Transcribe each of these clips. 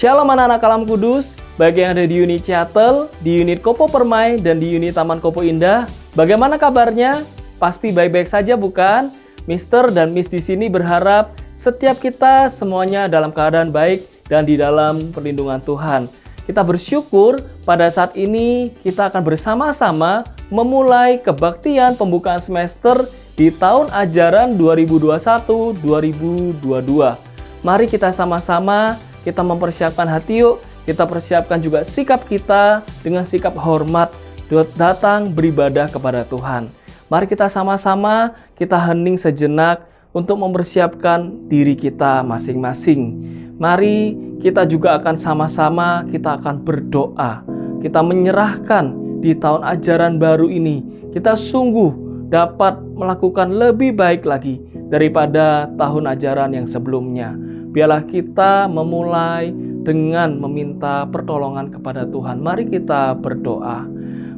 Shalom anak-anak Kalam Kudus, bagi yang ada di unit Seattle, di unit Kopo Permai, dan di unit Taman Kopo Indah. Bagaimana kabarnya? Pasti baik-baik saja bukan? Mister dan Miss di sini berharap setiap kita semuanya dalam keadaan baik dan di dalam perlindungan Tuhan. Kita bersyukur pada saat ini kita akan bersama-sama memulai kebaktian pembukaan semester di tahun ajaran 2021-2022. Mari kita sama-sama kita mempersiapkan hati yuk, kita persiapkan juga sikap kita dengan sikap hormat datang beribadah kepada Tuhan. Mari kita sama-sama kita hening sejenak untuk mempersiapkan diri kita masing-masing. Mari kita juga akan sama-sama kita akan berdoa. Kita menyerahkan di tahun ajaran baru ini, kita sungguh dapat melakukan lebih baik lagi daripada tahun ajaran yang sebelumnya. Biarlah kita memulai dengan meminta pertolongan kepada Tuhan. Mari kita berdoa.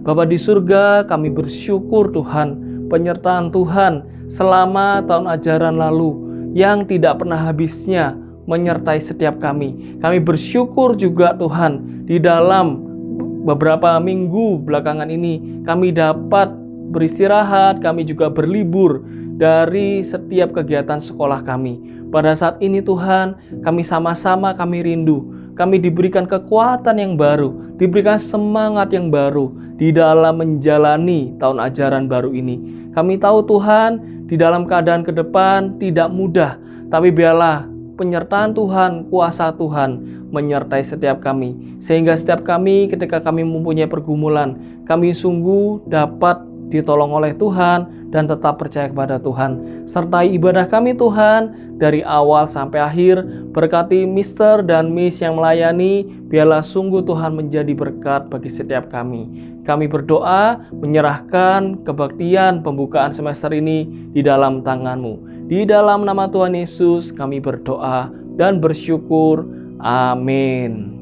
Bapa di surga, kami bersyukur Tuhan, penyertaan Tuhan selama tahun ajaran lalu yang tidak pernah habisnya menyertai setiap kami. Kami bersyukur juga Tuhan, di dalam beberapa minggu belakangan ini kami dapat beristirahat, kami juga berlibur dari setiap kegiatan sekolah kami. Pada saat ini Tuhan, kami sama-sama kami rindu. Kami diberikan kekuatan yang baru, diberikan semangat yang baru di dalam menjalani tahun ajaran baru ini. Kami tahu Tuhan, di dalam keadaan ke depan tidak mudah, tapi biarlah penyertaan Tuhan, kuasa Tuhan menyertai setiap kami. Sehingga setiap kami ketika kami mempunyai pergumulan, kami sungguh dapat ditolong oleh Tuhan dan tetap percaya kepada Tuhan. Sertai ibadah kami Tuhan dari awal sampai akhir. Berkati Mister dan Miss yang melayani, biarlah sungguh Tuhan menjadi berkat bagi setiap kami. Kami berdoa menyerahkan kebaktian pembukaan semester ini di dalam tangan-Mu. Di dalam nama Tuhan Yesus kami berdoa dan bersyukur. Amin.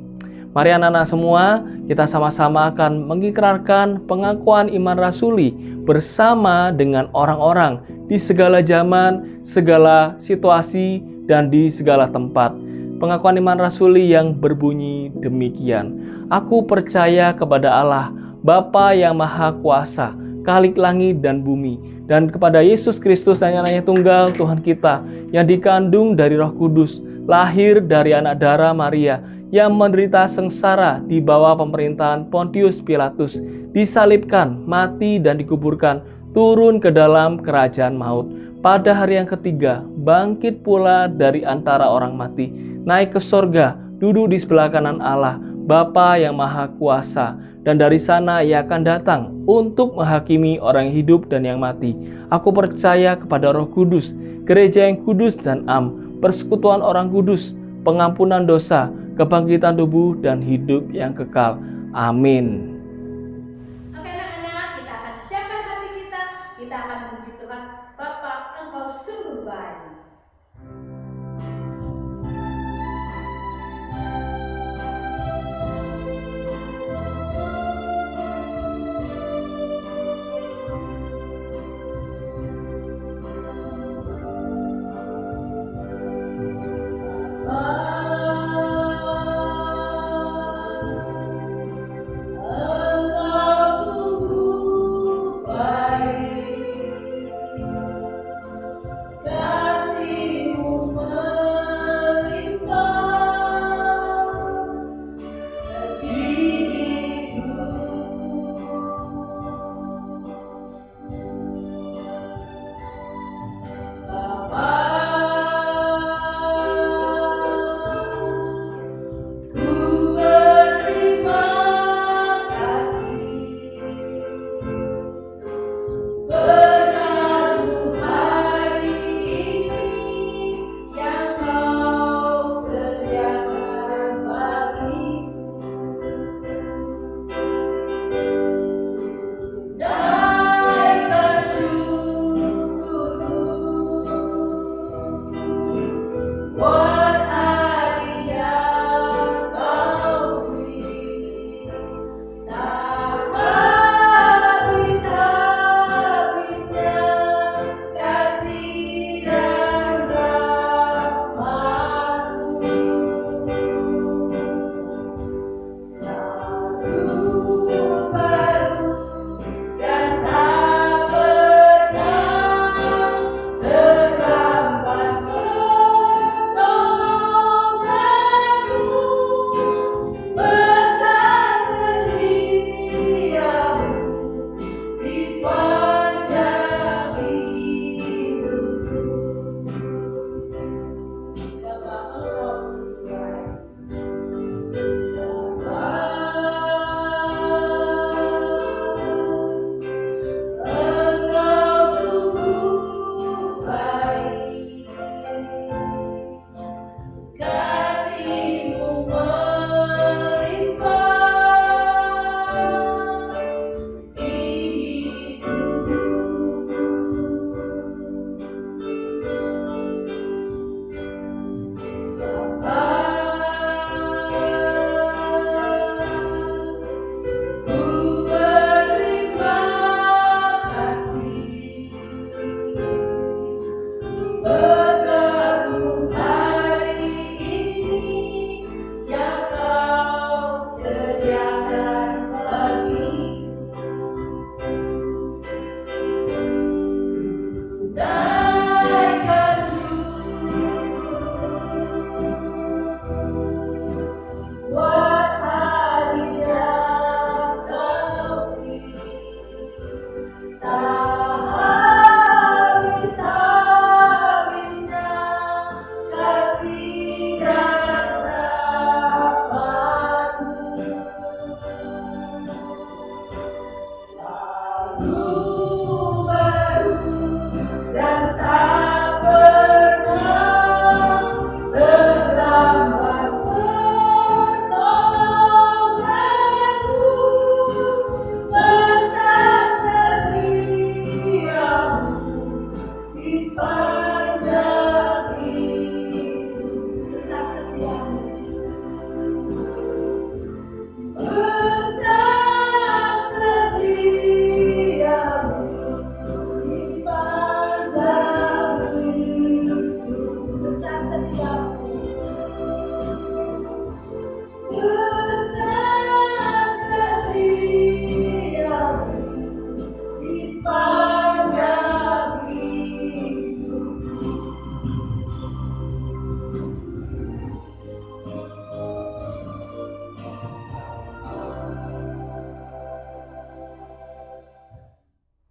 Mari anak-anak semua, kita sama-sama akan mengikrarkan pengakuan iman rasuli bersama dengan orang-orang di segala zaman, segala situasi, dan di segala tempat. Pengakuan iman rasuli yang berbunyi demikian. Aku percaya kepada Allah, Bapa yang Maha Kuasa, Khalik langit dan bumi, dan kepada Yesus Kristus anaknya tunggal Tuhan kita, yang dikandung dari Roh Kudus, lahir dari anak darah Maria, yang menderita sengsara di bawah pemerintahan Pontius Pilatus, disalibkan, mati dan dikuburkan, turun ke dalam kerajaan maut. Pada hari yang ketiga, bangkit pula dari antara orang mati, naik ke sorga, duduk di sebelah kanan Allah, Bapa yang Maha Kuasa, dan dari sana Ia akan datang untuk menghakimi orang yang hidup dan yang mati. Aku percaya kepada Roh Kudus, gereja yang kudus dan am, persekutuan orang kudus, pengampunan dosa, kebangkitan tubuh dan hidup yang kekal. Amin. Oke anak-anak, kita akan siapkan hati kita. Kita akan memuji Tuhan. Bapa, Engkau sungguh baik. Kasih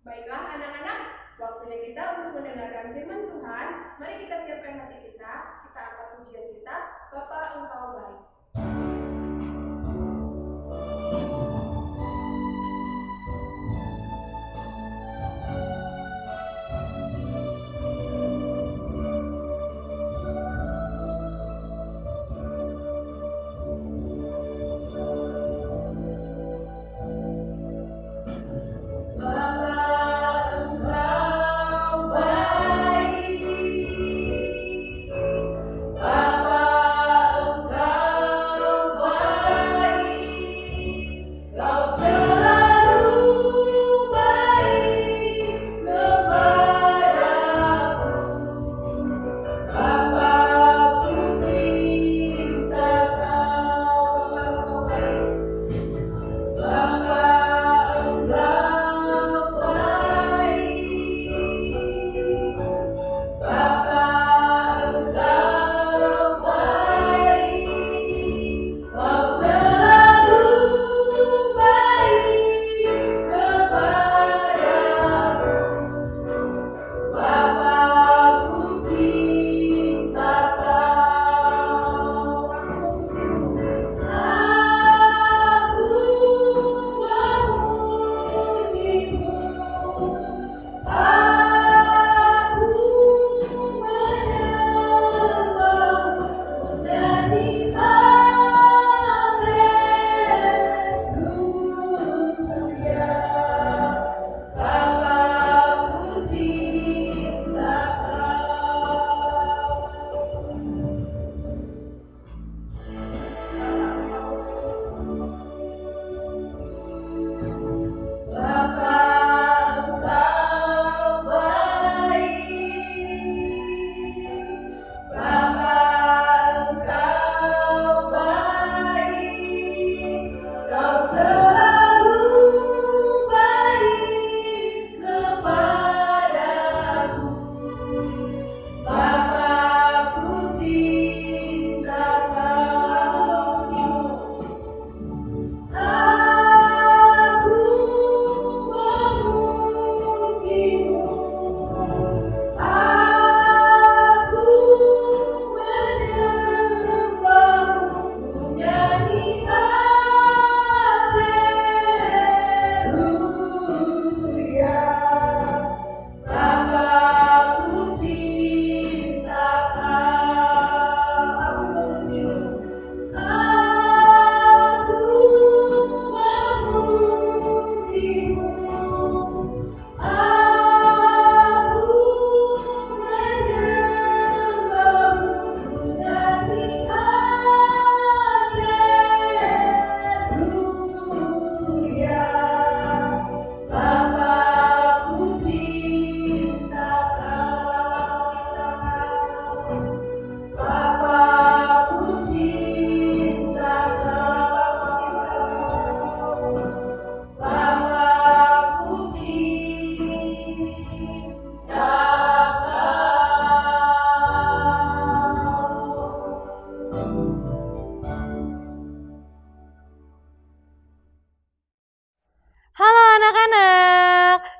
Baiklah anak-anak, waktunya kita untuk mendengarkan firman Tuhan. Mari kita siapkan hati kita angkat pujian kita, Bapa Engkau baik.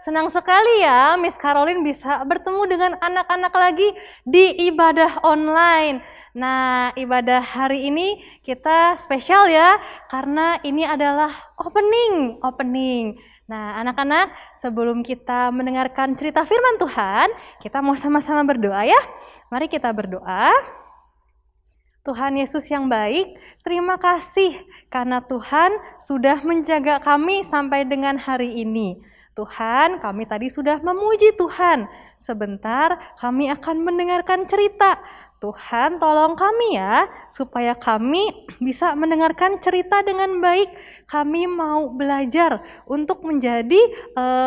Senang sekali ya Miss Caroline bisa bertemu dengan anak-anak lagi di ibadah online. Nah, ibadah hari ini kita spesial ya, karena ini adalah opening. Nah, anak-anak, sebelum kita mendengarkan cerita firman Tuhan, kita mau sama-sama berdoa ya. Mari kita berdoa. Tuhan Yesus yang baik, terima kasih karena Tuhan sudah menjaga kami sampai dengan hari ini. Tuhan, kami tadi sudah memuji Tuhan. Sebentar kami akan mendengarkan cerita. Tuhan, tolong kami ya, supaya kami bisa mendengarkan cerita dengan baik. Kami mau belajar untuk menjadi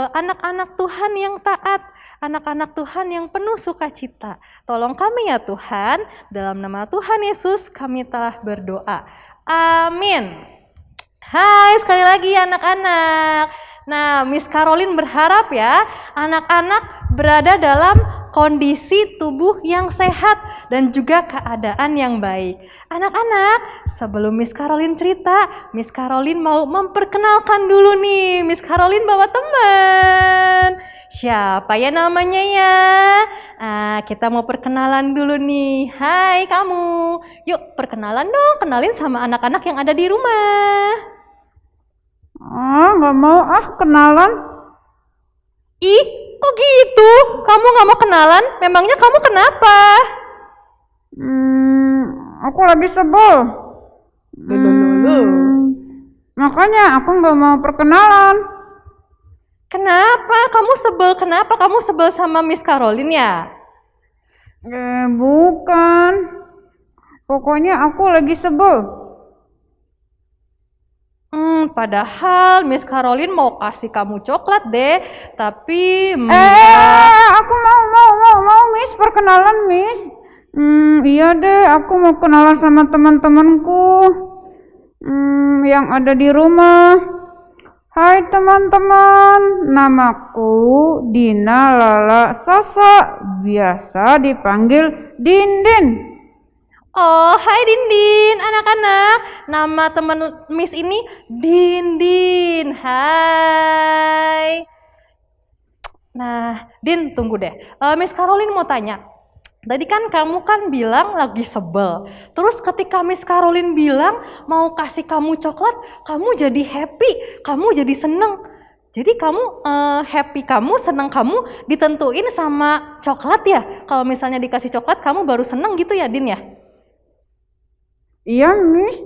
anak-anak Tuhan yang taat, anak-anak Tuhan yang penuh sukacita. Tolong kami ya Tuhan, dalam nama Tuhan Yesus kami telah berdoa. Amin. Hai sekali lagi anak-anak. Nah, Miss Caroline berharap ya anak-anak berada dalam kondisi tubuh yang sehat dan juga keadaan yang baik. Anak-anak, sebelum Miss Caroline cerita, Miss Caroline mau memperkenalkan dulu nih. Miss Caroline bawa teman. Siapa ya namanya ya? Kita mau perkenalan dulu nih. Hai kamu. Yuk perkenalan dong, kenalin sama anak-anak yang ada di rumah. Nggak mau kenalan. Ih, kok gitu? Kamu nggak mau kenalan? Memangnya kamu kenapa? Aku lagi sebel. Makanya aku nggak mau perkenalan. Kenapa? Kamu sebel? Kenapa kamu sebel sama Miss Caroline ya? Bukan. Pokoknya aku lagi sebel. Padahal Miss Caroline mau kasih kamu coklat deh, tapi aku mau Miss, perkenalan Miss. Iya deh, aku mau kenalan sama teman-temanku yang ada di rumah. Hai teman-teman, namaku Dina Lala Sasa, biasa dipanggil Dindin. Oh, hai Dindin, anak-anak. Nama teman Miss ini Dindin. Hai. Nah, Din, tunggu deh. Miss Caroline mau tanya. Tadi kan kamu kan bilang lagi sebel. Terus ketika Miss Caroline bilang mau kasih kamu coklat, kamu jadi happy, kamu jadi seneng. Jadi kamu happy kamu, seneng kamu ditentuin sama coklat ya? Kalau misalnya dikasih coklat, kamu baru seneng gitu ya, Din ya? Iya Miss,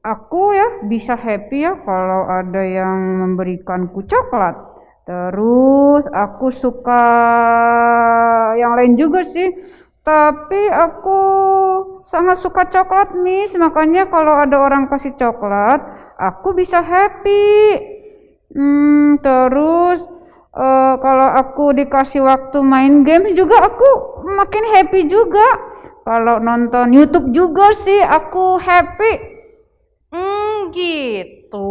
aku ya bisa happy ya kalau ada yang memberikanku coklat. Terus aku suka yang lain juga sih, tapi aku sangat suka coklat Miss. Makanya kalau ada orang kasih coklat, aku bisa happy. Terus kalau aku dikasih waktu main game juga aku makin happy juga. Kalau nonton YouTube juga sih aku happy. Gitu.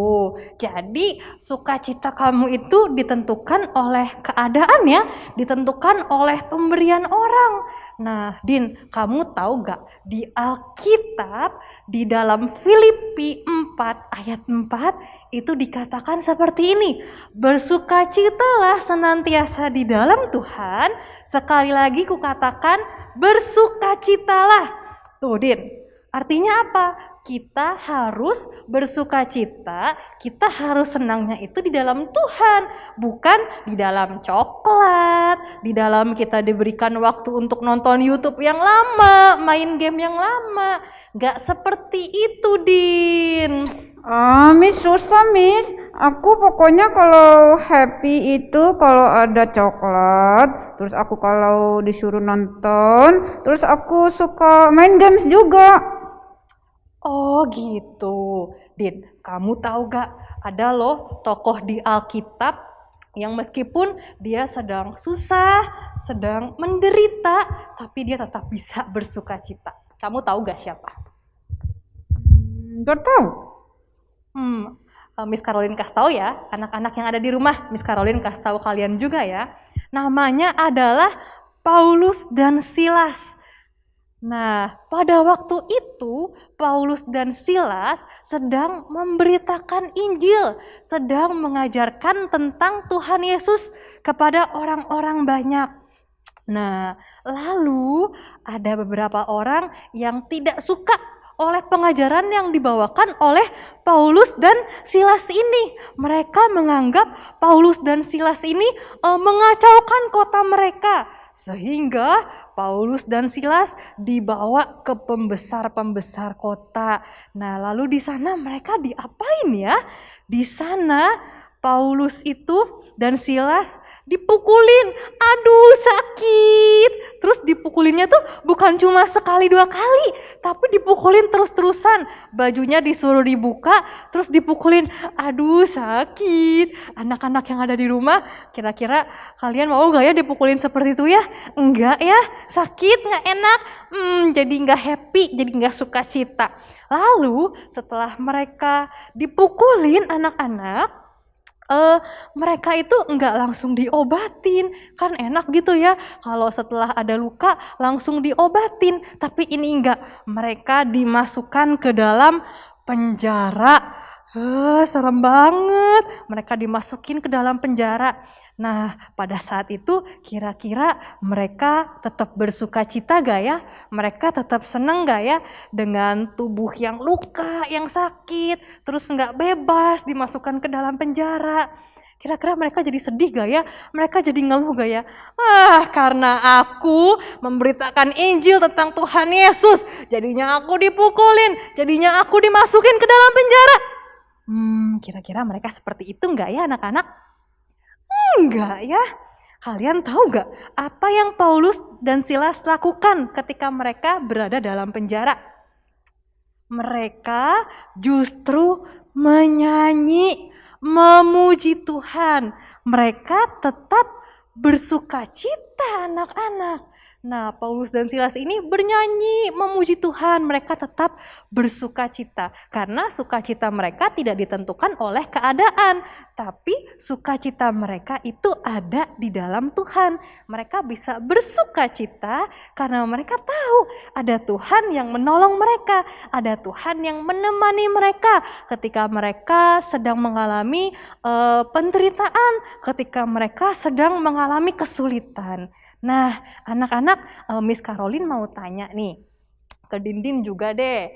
Jadi sukacita kamu itu ditentukan oleh keadaan ya, ditentukan oleh pemberian orang. Nah, Din, kamu tahu gak di Alkitab di dalam Filipi 4 ayat 4 itu dikatakan seperti ini. Bersukacitalah senantiasa di dalam Tuhan. Sekali lagi kukatakan bersukacitalah. Tuh Din, artinya apa? Kita harus bersukacita, kita harus senangnya itu di dalam Tuhan, bukan di dalam coklat, di dalam kita diberikan waktu untuk nonton YouTube yang lama, main game yang lama. Gak seperti itu, Din. Miss susah Miss. Aku pokoknya kalau happy itu kalau ada coklat, terus aku kalau disuruh nonton, terus aku suka main games juga. Oh gitu, Din. Kamu tahu gak? Ada loh tokoh di Alkitab yang meskipun dia sedang susah, sedang menderita, tapi dia tetap bisa bersukacita. Kamu tahu gak siapa? Gak tahu. Miss Caroline kasih tahu ya, anak-anak yang ada di rumah, Miss Caroline kasih tahu kalian juga ya. Namanya adalah Paulus dan Silas. Nah, pada waktu itu Paulus dan Silas sedang memberitakan Injil, sedang mengajarkan tentang Tuhan Yesus kepada orang-orang banyak. Nah, lalu ada beberapa orang yang tidak suka oleh pengajaran yang dibawakan oleh Paulus dan Silas ini. Mereka menganggap Paulus dan Silas ini mengacaukan kota mereka. Sehingga Paulus dan Silas dibawa ke pembesar-pembesar kota. Nah, lalu di sana mereka diapain ya? Di sana Paulus itu dan Silas dipukulin. Aduh, sakit. Terus dipukulinnya tuh bukan cuma sekali 2 kali, tapi dipukulin terus-terusan. Bajunya disuruh dibuka, terus dipukulin. Aduh, sakit. Anak-anak yang ada di rumah, kira-kira kalian mau gak ya dipukulin seperti itu ya? Enggak ya, sakit, gak enak. Jadi gak happy, jadi gak suka cita. Lalu setelah mereka dipukulin anak-anak, mereka itu enggak langsung diobatin. Kan enak gitu ya kalau setelah ada luka langsung diobatin. Tapi ini enggak, mereka dimasukkan ke dalam penjara. Serem banget, mereka dimasukin ke dalam penjara. Nah, pada saat itu kira-kira mereka tetap bersuka cita gak ya? Mereka tetap seneng gak ya dengan tubuh yang luka, yang sakit, terus gak bebas dimasukkan ke dalam penjara? Kira-kira mereka jadi sedih gak ya? Mereka jadi ngeluh gak ya? Karena aku memberitakan Injil tentang Tuhan Yesus, jadinya aku dipukulin, jadinya aku dimasukin ke dalam penjara. Kira-kira mereka seperti itu gak ya anak-anak? Enggak ya. Kalian tahu gak apa yang Paulus dan Silas lakukan ketika mereka berada dalam penjara? Mereka justru menyanyi, memuji Tuhan. Mereka tetap bersuka cita anak-anak. Nah, Paulus dan Silas ini bernyanyi, memuji Tuhan. Mereka tetap bersuka cita. Karena sukacita mereka tidak ditentukan oleh keadaan. Tapi sukacita mereka itu ada di dalam Tuhan. Mereka bisa bersuka cita karena mereka tahu ada Tuhan yang menolong mereka. Ada Tuhan yang menemani mereka ketika mereka sedang mengalami penderitaan. Ketika mereka sedang mengalami kesulitan. Nah, anak-anak, Miss Caroline mau tanya nih, ke Dindin juga deh,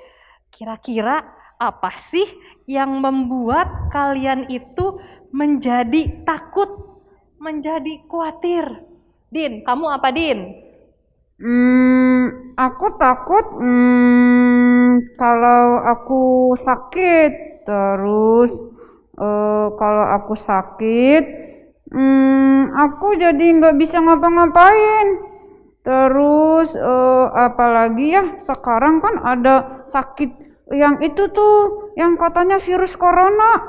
kira-kira apa sih yang membuat kalian itu menjadi takut, menjadi khawatir? Din, kamu apa Din? Aku takut kalau aku sakit, terus kalau aku sakit aku jadi nggak bisa ngapa-ngapain. Terus apalagi ya sekarang kan ada sakit yang itu tuh yang katanya virus corona.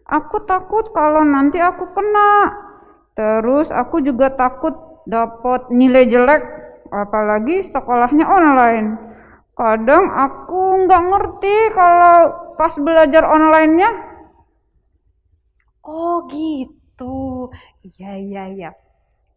Aku takut kalau nanti aku kena. Terus aku juga takut dapat nilai jelek, apalagi sekolahnya online. Kadang aku nggak ngerti kalau pas belajar online-nya. Oh gitu. Iya.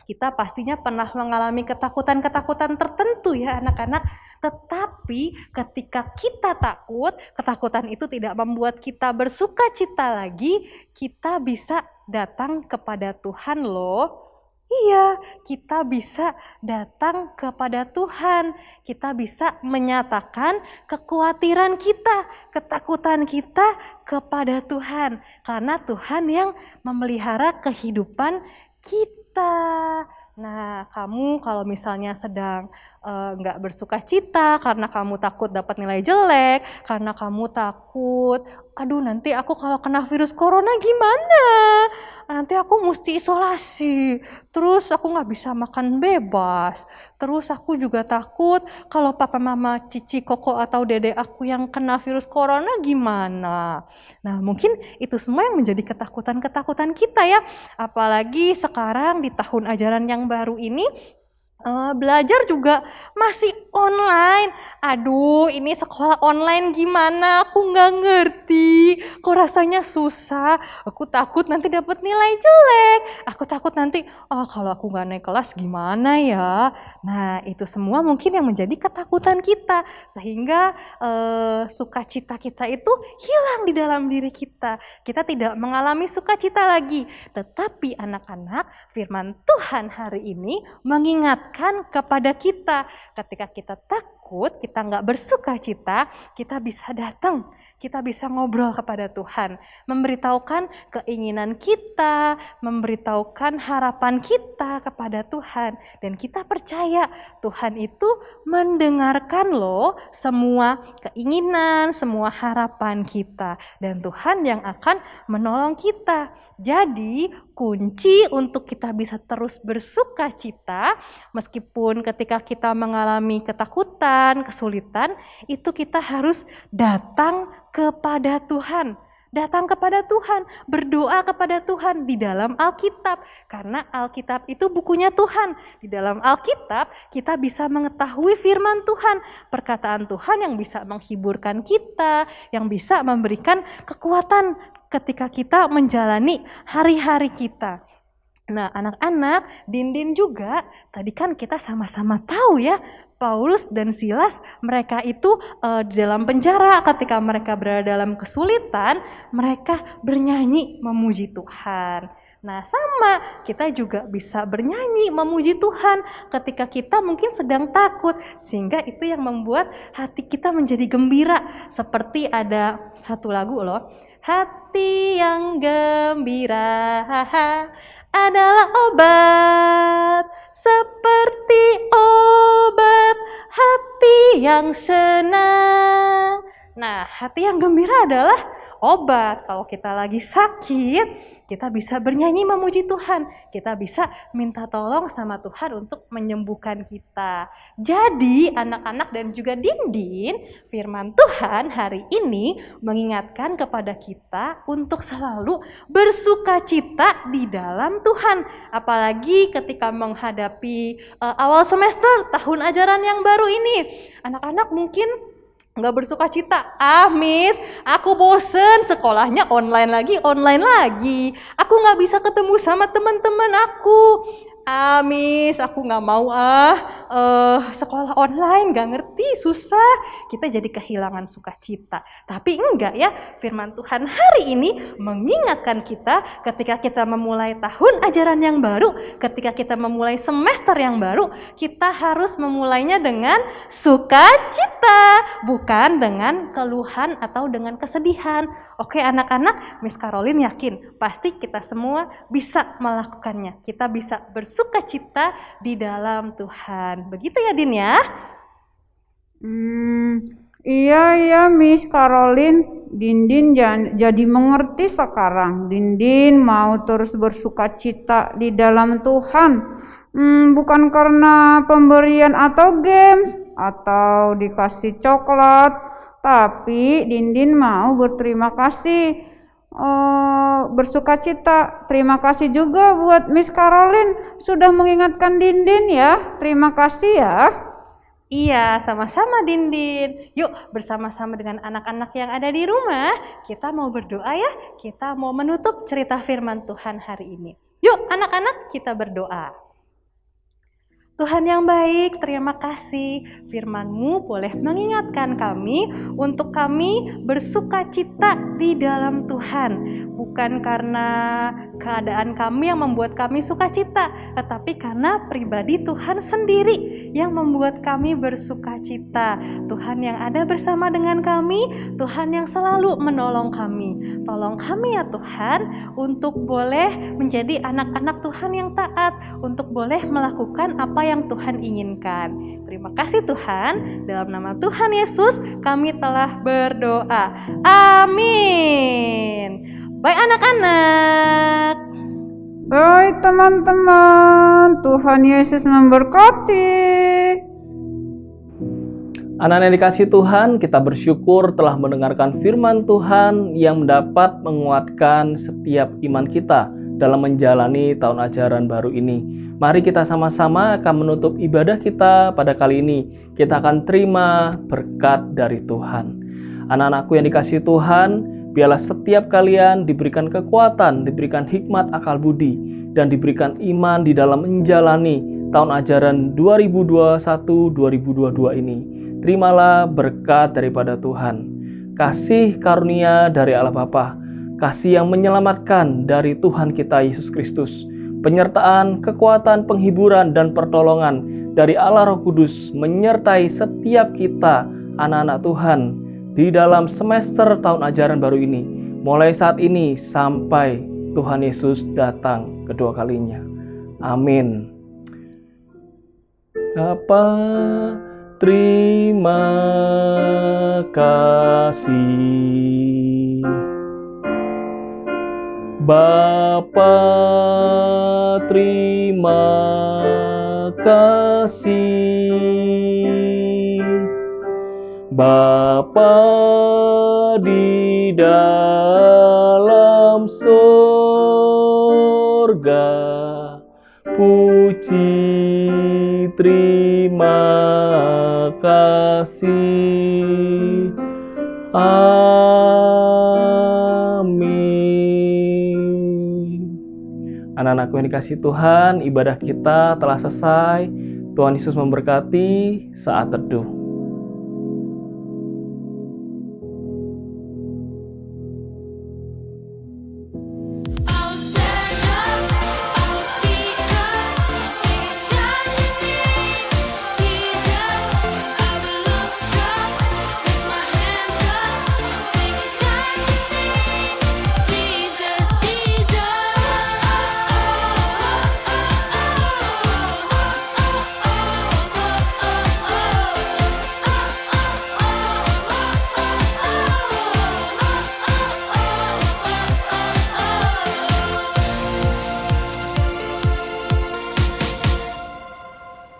Kita pastinya pernah mengalami ketakutan-ketakutan tertentu ya anak-anak. Tetapi ketika kita takut, ketakutan itu tidak membuat kita bersuka cita lagi. Kita bisa datang kepada Tuhan loh. Iya, kita bisa datang kepada Tuhan. Kita bisa menyatakan kekhawatiran kita, ketakutan kita kepada Tuhan. Karena Tuhan yang memelihara kehidupan kita. Nah, kamu kalau misalnya sedang nggak bersuka cita karena kamu takut dapat nilai jelek, karena kamu takut, aduh nanti aku kalau kena virus corona gimana? Nanti aku mesti isolasi, terus aku nggak bisa makan bebas, terus aku juga takut kalau papa mama, cici, koko atau dede aku yang kena virus corona gimana? Nah mungkin itu semua yang menjadi ketakutan-ketakutan kita ya, apalagi sekarang di tahun ajaran yang baru ini, belajar juga masih online. Aduh, ini sekolah online gimana? Aku nggak ngerti. Kok rasanya susah? Aku takut nanti dapat nilai jelek. Aku takut nanti, kalau aku nggak naik kelas gimana ya? Nah, itu semua mungkin yang menjadi ketakutan kita. Sehingga sukacita kita itu hilang di dalam diri kita. Kita tidak mengalami sukacita lagi. Tetapi anak-anak, firman Tuhan hari ini mengingatkan kepada kita, ketika kita takut, kita nggak bersuka cita, kita bisa datang kita bisa ngobrol kepada Tuhan, memberitahukan keinginan kita, memberitahukan harapan kita kepada Tuhan. Dan kita percaya Tuhan itu mendengarkan loh semua keinginan, semua harapan kita. Dan Tuhan yang akan menolong kita. Jadi kunci untuk kita bisa terus bersuka cita, meskipun ketika kita mengalami ketakutan, kesulitan, itu kita harus datang kepada Tuhan. Datang kepada Tuhan, berdoa kepada Tuhan di dalam Alkitab. Karena Alkitab itu bukunya Tuhan. Di dalam Alkitab kita bisa mengetahui firman Tuhan, perkataan Tuhan yang bisa menghiburkan kita, yang bisa memberikan kekuatan ketika kita menjalani hari-hari kita. Nah, anak-anak, Dindin juga, tadi kan kita sama-sama tahu ya, Paulus dan Silas, mereka itu di dalam penjara. Ketika mereka berada dalam kesulitan, mereka bernyanyi memuji Tuhan. Nah, sama, kita juga bisa bernyanyi memuji Tuhan ketika kita mungkin sedang takut, sehingga itu yang membuat hati kita menjadi gembira. Seperti ada satu lagu loh, hati yang gembira adalah obat, seperti obat hati yang senang. Nah, hati yang gembira adalah obat. Kalau kita lagi sakit, kita bisa bernyanyi memuji Tuhan. Kita bisa minta tolong sama Tuhan untuk menyembuhkan kita. Jadi anak-anak dan juga Dindin, firman Tuhan hari ini mengingatkan kepada kita untuk selalu bersuka cita di dalam Tuhan. Apalagi ketika menghadapi awal semester tahun ajaran yang baru ini. Anak-anak mungkin nggak bersuka cita. Miss, aku bosen, sekolahnya online lagi. Aku nggak bisa ketemu sama teman-teman aku. Miss, aku nggak mau sekolah online, nggak ngerti, susah. Kita jadi kehilangan sukacita. Tapi enggak ya, firman Tuhan hari ini mengingatkan kita ketika kita memulai tahun ajaran yang baru, ketika kita memulai semester yang baru, kita harus memulainya dengan sukacita, bukan dengan keluhan atau dengan kesedihan. Oke anak-anak, Miss Caroline yakin pasti kita semua bisa melakukannya. Kita bisa bersukacita di dalam Tuhan. Begitu ya Din ya? Iya Miss Caroline, Dindin jadi mengerti sekarang. Dindin mau terus bersukacita di dalam Tuhan. Bukan karena pemberian atau games atau dikasih coklat, tapi Dindin mau berterima kasih, bersukacita. Terima kasih juga buat Miss Caroline sudah mengingatkan Dindin ya. Terima kasih ya. Iya, sama-sama Dindin. Yuk bersama-sama dengan anak-anak yang ada di rumah, kita mau berdoa ya. Kita mau menutup cerita firman Tuhan hari ini. Yuk anak-anak, kita berdoa. Tuhan yang baik, terima kasih firman-Mu boleh mengingatkan kami untuk kami bersukacita di dalam Tuhan. Bukan karena keadaan kami yang membuat kami sukacita, tetapi karena pribadi Tuhan sendiri yang membuat kami bersukacita. Tuhan yang ada bersama dengan kami, Tuhan yang selalu menolong kami. Tolong kami ya Tuhan untuk boleh menjadi anak-anak Tuhan yang taat, untuk boleh melakukan apa yang Tuhan inginkan. Terima kasih Tuhan, dalam nama Tuhan Yesus kami telah berdoa. Amin. Baik anak-anak. Baik teman-teman, Tuhan Yesus memberkati. Anak-anak yang dikasihi Tuhan, kita bersyukur telah mendengarkan firman Tuhan yang dapat menguatkan setiap iman kita dalam menjalani tahun ajaran baru ini. Mari kita sama-sama akan menutup ibadah kita pada kali ini. Kita akan terima berkat dari Tuhan. Anak-anakku yang dikasihi Tuhan, biarlah setiap kalian diberikan kekuatan, diberikan hikmat akal budi, dan diberikan iman di dalam menjalani tahun ajaran 2021-2022 ini. Terimalah berkat daripada Tuhan. Kasih karunia dari Allah Bapa, kasih yang menyelamatkan dari Tuhan kita Yesus Kristus, penyertaan, kekuatan, penghiburan, dan pertolongan dari Allah Roh Kudus menyertai setiap kita, anak-anak Tuhan, di dalam semester tahun ajaran baru ini, mulai saat ini sampai Tuhan Yesus datang kedua kalinya. Amin. Bapa, terima kasih. Bapa, terima kasih. Bapa di dalam surga, puji terima kasih. Amin. Anak-anakku yang dikasihi Tuhan, ibadah kita telah selesai. Tuhan Yesus memberkati. Saat teduh.